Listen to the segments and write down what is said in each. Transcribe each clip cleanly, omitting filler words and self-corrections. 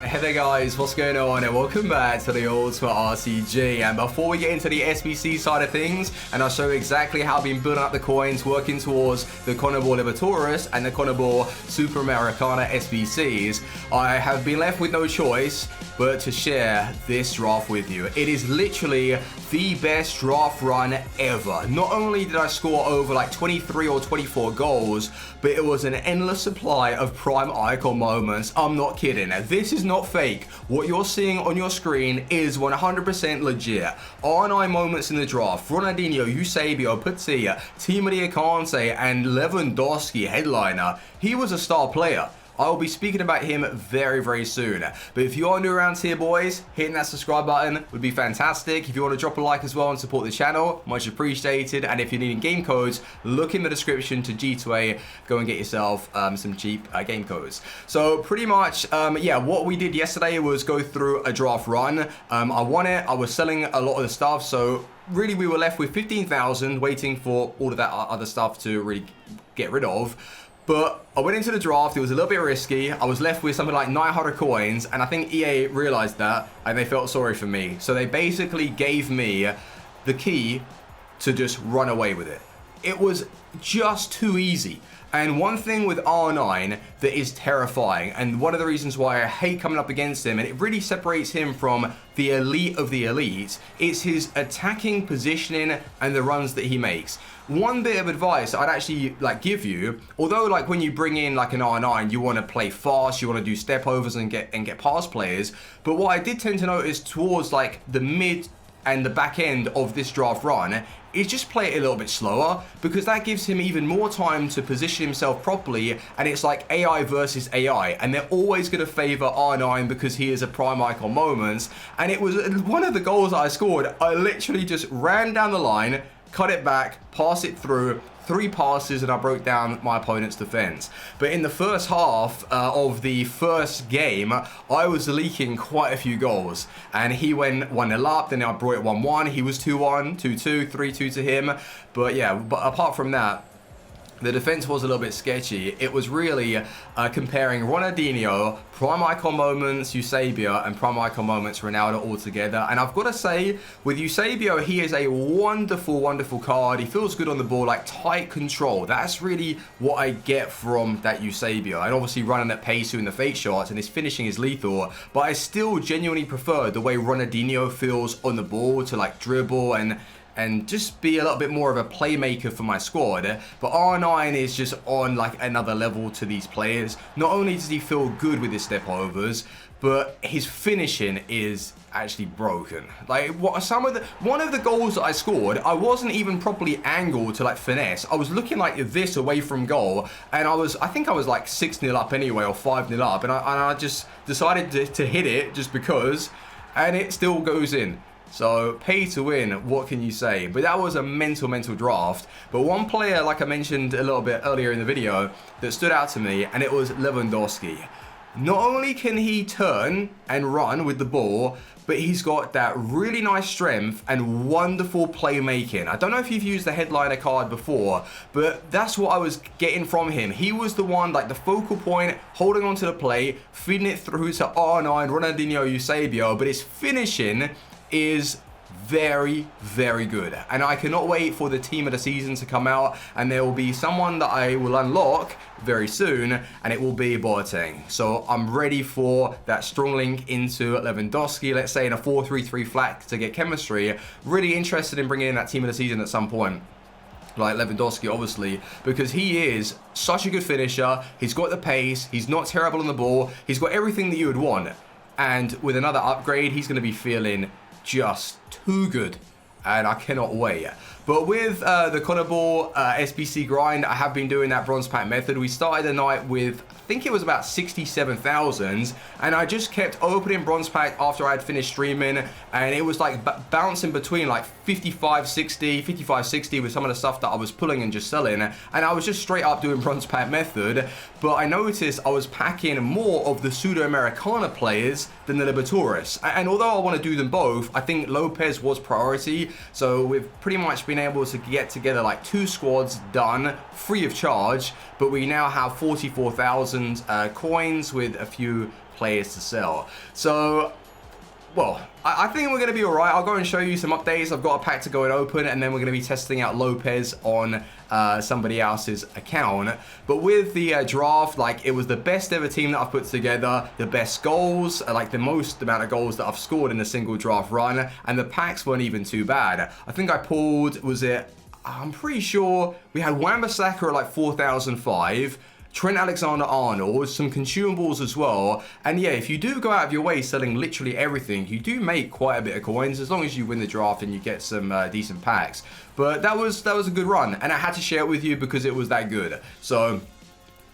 Hey there guys, what's going on and welcome back to the Ultimate RTG. And before we get into the SBC side of things, and I'll show you exactly how I've been building up the coins, working towards the Coneball Libertadores and the Coneball Super Americana SBCs, I have been left with no choice but to share this draft with you. It is literally the best draft run ever. Not only did I score over like 23 or 24 goals, but it was an endless supply of prime icon moments. I'm not kidding. This is not fake. What you're seeing on your screen is 100% legit. R9 moments in the draft: Ronaldinho, Eusebio, Petit, Timothy Kante, and Lewandowski headliner. He was a star player. I will be speaking about him very, very soon. But if you are new around here, boys, hitting that subscribe button would be fantastic. If you want to drop a like as well and support the channel, much appreciated. And if you're needing game codes, look in the description to G2A. Go and get yourself some cheap game codes. So pretty much, yeah, what we did yesterday was go through a draft run. I won it. I was selling a lot of the stuff. So really, we were left with 15,000, waiting for all of that other stuff to really get rid of. But I went into the draft, it was a little bit risky. I was left with something like 900 coins, and I think EA realized that, and they felt sorry for me. So they basically gave me the key to just run away with it. It was just too easy. And one thing with R9 that is terrifying, and one of the reasons why I hate coming up against him, and it really separates him from the elite of the elite, is his attacking positioning and the runs that he makes. One bit of advice I'd actually give you, although when you bring in like an R9, you want to play fast, you want to do step overs and get past players. But what I did tend to notice towards the mid and the back end of this draft run is just play it a little bit slower, because that gives him even more time to position himself properly. And it's like AI versus AI, and they're always going to favor R9 because he is a prime icon moments. And it was one of the goals that I scored. I literally just ran down the line, cut it back, pass it through, 3 passes, and I broke down my opponent's defense. But in the first half of the first game, I was leaking quite a few goals. And he went 1-0 up, then I brought it 1-1. He was 2-1, 2-2, 3-2 to him. But yeah, but apart from that, the defense was a little bit sketchy. It was really comparing Ronaldinho, prime icon moments Eusebio, and prime icon moments Ronaldo all together. And I've got to say, with Eusebio, he is a wonderful, wonderful card. He feels good on the ball, like tight control. That's really what I get from that Eusebio. And obviously running at pace, doing the fake shots, and his finishing is lethal. But I still genuinely prefer the way Ronaldinho feels on the ball to dribble and just be a little bit more of a playmaker for my squad. But R9 is just on another level to these players. Not only does he feel good with his step overs, but his finishing is actually broken. One of the goals that I scored, I wasn't even properly angled to finesse. I was looking like this away from goal, and I think I was 6-0 up anyway, or 5-0 up, and I just decided to hit it just because, and it still goes in. So, pay to win, what can you say? But that was a mental draft. But one player, like I mentioned a little bit earlier in the video, that stood out to me, and it was Lewandowski. Not only can he turn and run with the ball, but he's got that really nice strength and wonderful playmaking. I don't know if you've used the headliner card before, but that's what I was getting from him. He was the one, the focal point, holding onto the play, feeding it through to R9, Ronaldinho, Eusebio, but his finishing is very, very good. And I cannot wait for the team of the season to come out, and there will be someone that I will unlock very soon, and it will be Boateng. So I'm ready for that strong link into Lewandowski, let's say in a 4-3-3 flat to get chemistry. Really interested in bringing in that team of the season at some point, like Lewandowski, obviously, because he is such a good finisher. He's got the pace, he's not terrible on the ball, he's got everything that you would want. And with another upgrade, he's going to be feeling just too good, and I cannot wait. But with the Coneball SBC grind, I have been doing that bronze pack method. We started the night with, I think it was about 67,000, and I just kept opening bronze pack after I had finished streaming, and it was bouncing between 55, 60 with some of the stuff that I was pulling and just selling, and I was just straight up doing bronze pack method. But I noticed I was packing more of the Pseudo Americana players than the Libertadores, and although I want to do them both, I think Lopez was priority. So we've pretty much been able to get together 2 squads done free of charge, but we now have 44,000 coins with a few players to sell. So, well, I think we're going to be alright. I'll go and show you some updates. I've got a pack to go and open, and then we're going to be testing out Lopez on somebody else's account. But with the draft, like, it was the best ever team that I've put together, the best goals, like the most amount of goals that I've scored in a single draft run, and the packs weren't even too bad. I think I pulled, I'm pretty sure we had Wan-Bissaka at like 4,005. Trent Alexander-Arnold, some consumables as well. And yeah, if you do go out of your way selling literally everything, you do make quite a bit of coins as long as you win the draft and you get some decent packs. But that was a good run, and I had to share it with you because it was that good. So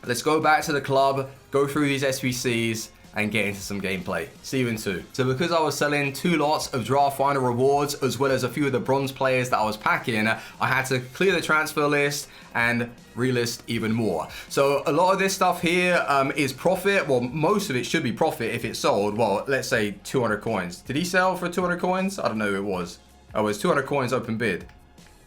let's go back to the club, go through these SBCs, and get into some gameplay. See you in 2. So because I was selling 2 lots of draft final rewards, as well as a few of the bronze players that I was packing, I had to clear the transfer list and relist even more. So a lot of this stuff here is profit. Well, most of it should be profit if it's sold. Well, let's say 200 coins. Did he sell for 200 coins? I don't know who it was. Oh, it was 200 coins open bid.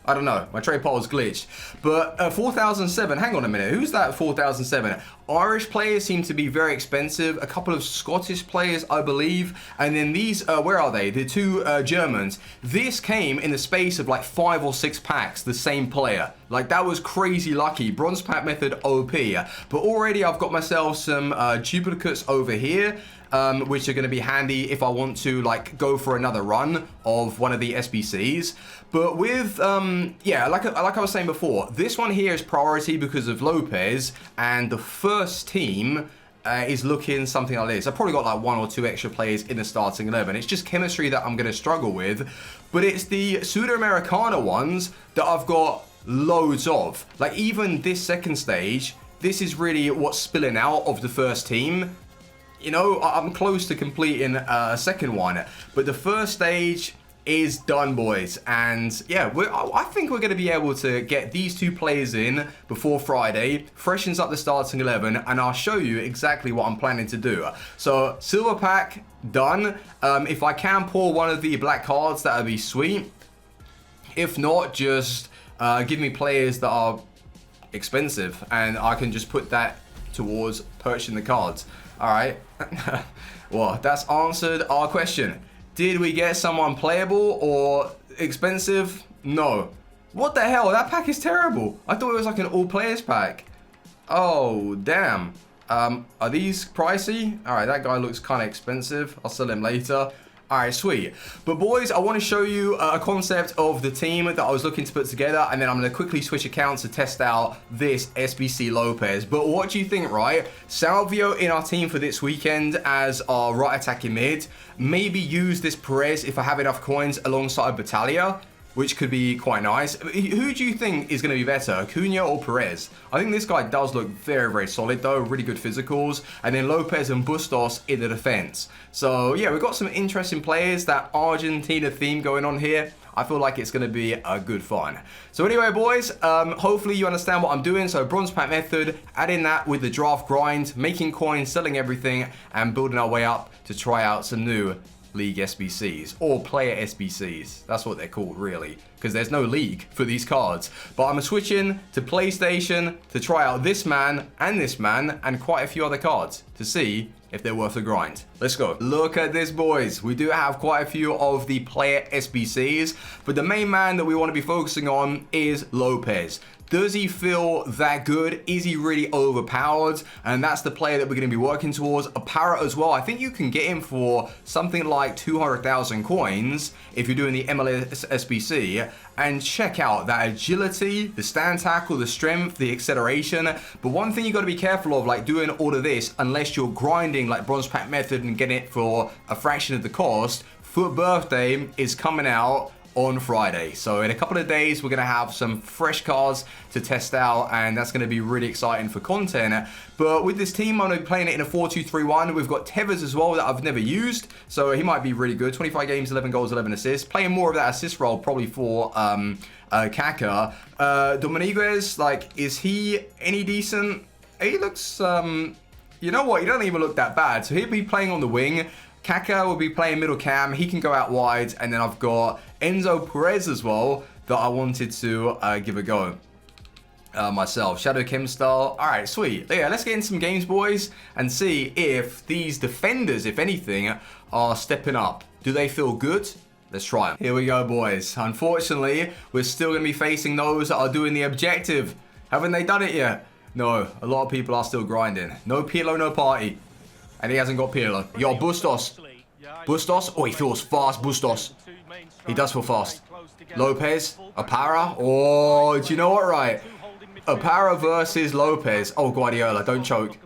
I don't know. My trade pot was glitched. But 4,007. Hang on a minute. Who's that 4,007? Irish players seem to be very expensive. A couple of Scottish players, I believe. And then these, where are they? The 2 Germans. This came in the space of like 5 or 6 packs, the same player. Like, that was crazy lucky. Bronze pack method OP. But already I've got myself some duplicates over here. Which are going to be handy if I want to like go for another run of one of the SBCs. But with yeah, like I was saying before, this one here is priority because of Lopez, and the first team is looking something like this. I've probably got like 1 or 2 extra players in the starting 11. It's just chemistry that I'm going to struggle with, but it's the Sudamericana ones that I've got loads of. Like, even this second stage, this is really what's spilling out of the first team. You know, I'm close to completing a second one, but the first stage is done, boys. And yeah, I think we're going to be able to get these 2 players in before Friday, freshens up the starting 11, and I'll show you exactly what I'm planning to do. So silver pack done. If I can pull one of the black cards, that would be sweet. If not, just give me players that are expensive, and I can just put that towards purchasing the cards. All right. Well, that's answered our question. Did we get someone playable or expensive? No. What the hell? That pack is terrible. I thought it was like an all players pack. Oh, damn. Are these pricey? All right, that guy looks kind of expensive. I'll sell him later. All right, sweet. But boys, I want to show you a concept of the team that I was looking to put together, and then I'm going to quickly switch accounts to test out this SBC Lopez. But what do you think, right? Salvio in our team for this weekend as our right attacking mid. Maybe use this Perez if I have enough coins alongside Battaglia, which could be quite nice. Who do you think is going to be better, Acuna or Perez? I think this guy does look very, very solid though, really good physicals. And then Lopez and Bustos in the defense. So yeah, we've got some interesting players, that Argentina theme going on here. I feel like it's going to be a good fun. So anyway, boys, hopefully you understand what I'm doing. So bronze pack method, adding that with the draft grind, making coins, selling everything, and building our way up to try out some new League SBCs, or player SBCs. That's what they're called, really, because there's no league for these cards. But I'm switching to PlayStation to try out this man and quite a few other cards to see if they're worth the grind. Let's go. Look at this, boys. We do have quite a few of the player SBCs, but the main man that we want to be focusing on is Lopez. Does he feel that good? Is he really overpowered? And that's the player that we're going to be working towards. A parrot as well. I think you can get him for something like 200,000 coins if you're doing the MLS SBC. And check out that agility, the stand tackle, the strength, the acceleration. But one thing you got to be careful of, like doing all of this, unless you're grinding like bronze pack method and getting it for a fraction of the cost. Foot birthday is coming out on Friday. So in a couple of days, we're going to have some fresh cards to test out, and that's going to be really exciting for content. But with this team, I'm going to be playing it in a 4-2-3-1. We've got Tevez as well that I've never used, so he might be really good. 25 games, 11 goals, 11 assists. Playing more of that assist role probably for Kaka. Dominguez, like, is he any decent? He looks, you know what? He doesn't even look that bad. So he'll be playing on the wing. Kaka will be playing middle cam. He can go out wide. And then I've got Enzo Perez as well that I wanted to give a go. myself. Shadow Kim style. All right, sweet. Yeah, let's get in some games, boys, and see if these defenders, if anything, are stepping up. Do they feel good? Let's try them. Here we go, boys. Unfortunately, we're still going to be facing those that are doing the objective. Haven't they done it yet? No, a lot of people are still grinding. No Pirlo, no party. And he hasn't got Pirlo. Yo, Bustos. Bustos. Oh, he feels fast, Bustos. He does feel fast. Lopez. Opara. Oh, do you know what, right? Opara versus Lopez. Oh, Guardiola, don't choke.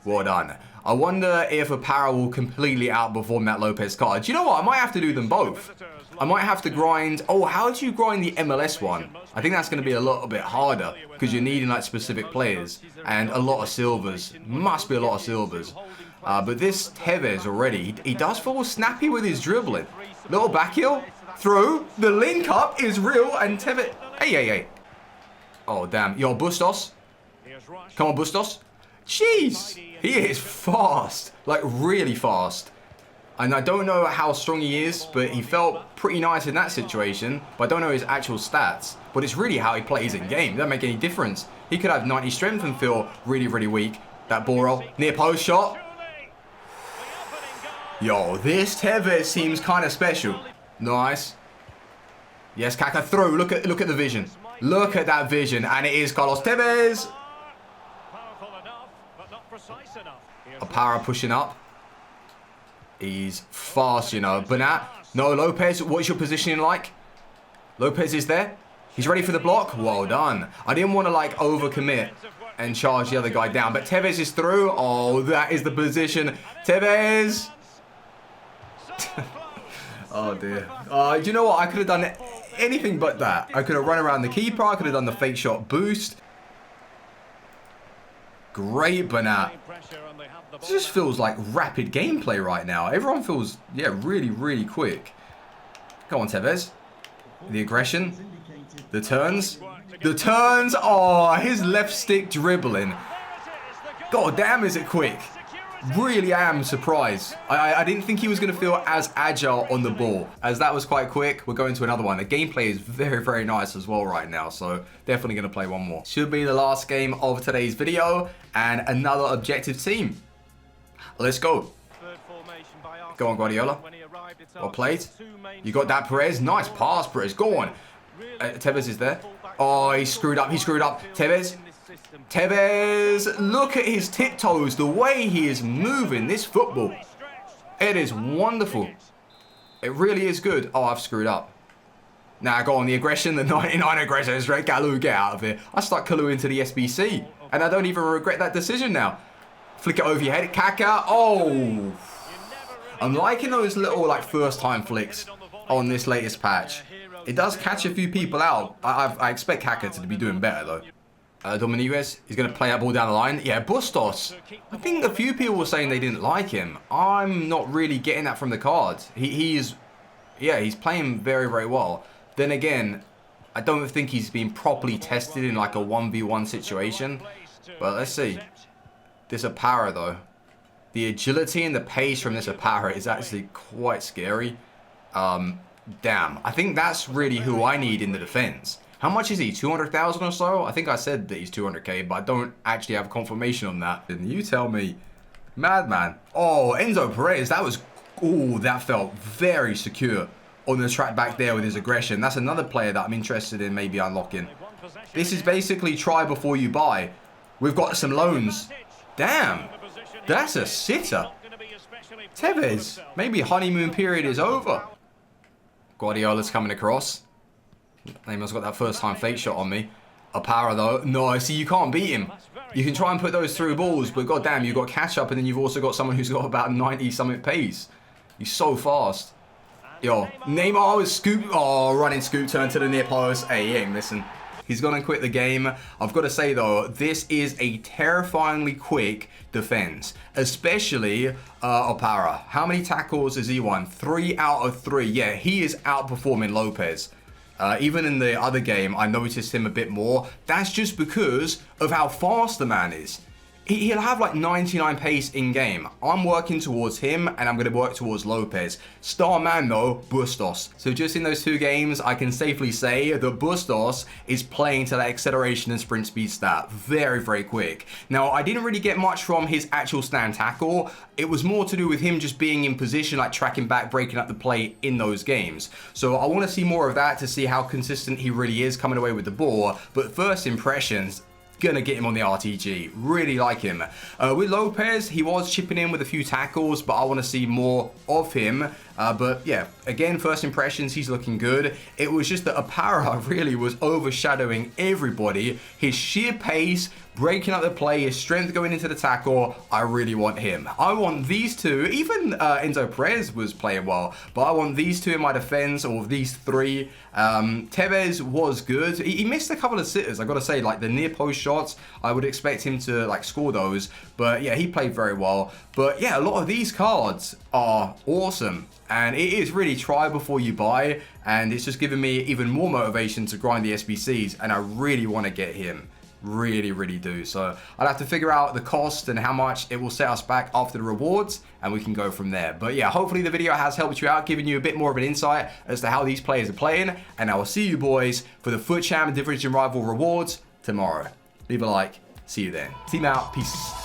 Well done. I wonder if Opara will completely outperform that Lopez card. Do you know what? I might have to do them both. I might have to grind. Oh, how do you grind the MLS one? I think that's going to be a little bit harder because you're needing like specific players and a lot of silvers. Must be a lot of silvers. But this Tevez already, he does feel snappy with his dribbling. Little back heel. Through. The link up is real and Tevez. Hey. Oh, damn. Yo, Bustos. Come on, Bustos. Jeez. He is fast. Like, really fast. And I don't know how strong he is, but he felt pretty nice in that situation. But I don't know his actual stats. But it's really how he plays in game. It doesn't make any difference. He could have 90 strength and feel really, really weak. That Boro. Near post shot. Yo, this Tevez seems kind of special. Nice. Yes, Kaka through. Look at the vision. Look at that vision. And it is Carlos Tevez. Opara pushing up. He's fast, you know. Bernat. No, Lopez. What's your positioning like? Lopez is there. He's ready for the block. Well done. I didn't want to like overcommit and charge the other guy down. But Tevez is through. Oh, that is the position. Tevez. Oh, dear. Do you know what? I could have done anything but that. I could have run around the keeper. I could have done the fake shot boost. Great, Bernat. This just feels like rapid gameplay right now. Everyone feels, yeah, really, really quick. Go on, Tevez. The aggression. The turns. The turns. Oh, his left stick dribbling. God damn, is it quick. Really am surprised. I didn't think he was going to feel as agile on the ball, as that was quite quick. We're going to another one. The gameplay is very, very nice as well right now, so definitely going to play one more. Should be the last game of today's video, and another objective team. Let's go. Go on, Guardiola. Well played. You got that, Perez. Nice pass, Perez. Go on. Tevez is there. Oh, he screwed up. He screwed up. Tevez. Tevez, look at his tiptoes, the way he is moving this football. It is wonderful. It really is good. Oh, I've screwed up. Now, go on, the aggression, the 99 aggression is right. Galu, get out of here. I start Kalu into the SBC, and I don't even regret that decision now. Flick it over your head. Kaka, oh. I'm liking those little, like, first-time flicks on this latest patch. It does catch a few people out. I expect Kaka to be doing better, though. Dominguez, he's going to play that ball down the line. Yeah, Bustos. I think a few people were saying they didn't like him. I'm not really getting that from the cards. He's playing very, very well. Then again, I don't think he's been properly tested in like a 1v1 situation. But let's see. This Opara, though. The agility and the pace from this Opara is actually quite scary. Damn. I think that's really who I need in the defense. How much is he? 200,000 or so? I think I said that he's 200k, but I don't actually have confirmation on that. And you tell me. Madman. Oh, Enzo Perez. That was... Oh, that felt very secure on the track back there with his aggression. That's another player that I'm interested in maybe unlocking. This is basically try before you buy. We've got some loans. Damn. That's a sitter. Tevez. Maybe honeymoon period is over. Guardiola's coming across. Neymar's got that first-time fake shot on me. Opara, though. No, see, you can't beat him. You can try and put those through balls, but goddamn, you've got catch-up, and then you've also got someone who's got about 90-something pace. He's so fast. Yo, Neymar was scoop. Oh, running scoop turn to the near post. Hey, he ain't missing. He's going to quit the game. I've got to say, though, this is a terrifyingly quick defense, especially Opara. How many tackles has he won? 3 out of 3. Yeah, he is outperforming Lopez. Even in the other game, I noticed him a bit more. That's just because of how fast the man is. he'll have like 99 pace in game. I'm working towards him, and I'm going to work towards Lopez. Star man though, Bustos. So just in those 2 games, I can safely say that Bustos is playing to that acceleration and sprint speed stat. Very, very quick. Now, I didn't really get much from his actual stand tackle. It was more to do with him just being in position, like tracking back, breaking up the play in those games. So I want to see more of that to see how consistent he really is coming away with the ball. But first impressions, gonna get him on the RTG. Really like him. With Lopez, he was chipping in with a few tackles, but I want to see more of him. But yeah, again, first impressions, he's looking good. It was just that Apara really was overshadowing everybody. His sheer pace, breaking up the play, his strength going into the tackle, I really want him. I want these 2, even Enzo Perez was playing well, but I want these 2 in my defense, or these 3. Tevez was good. He missed a couple of sitters, I gotta say, like the near post shots, I would expect him to like score those, but yeah, he played very well. But yeah, a lot of these cards are awesome, and it is really try before you buy, and it's just giving me even more motivation to grind the SBCs, and I really want to get him. Really do. So I'll have to figure out the cost and how much it will set us back after the rewards, and we can go from there. But yeah, hopefully the video has helped you out, giving you a bit more of an insight as to how these players are playing, and I will see you boys for the FUT Champ Division Rival rewards tomorrow. Leave a like. See you then. Team out. Peace.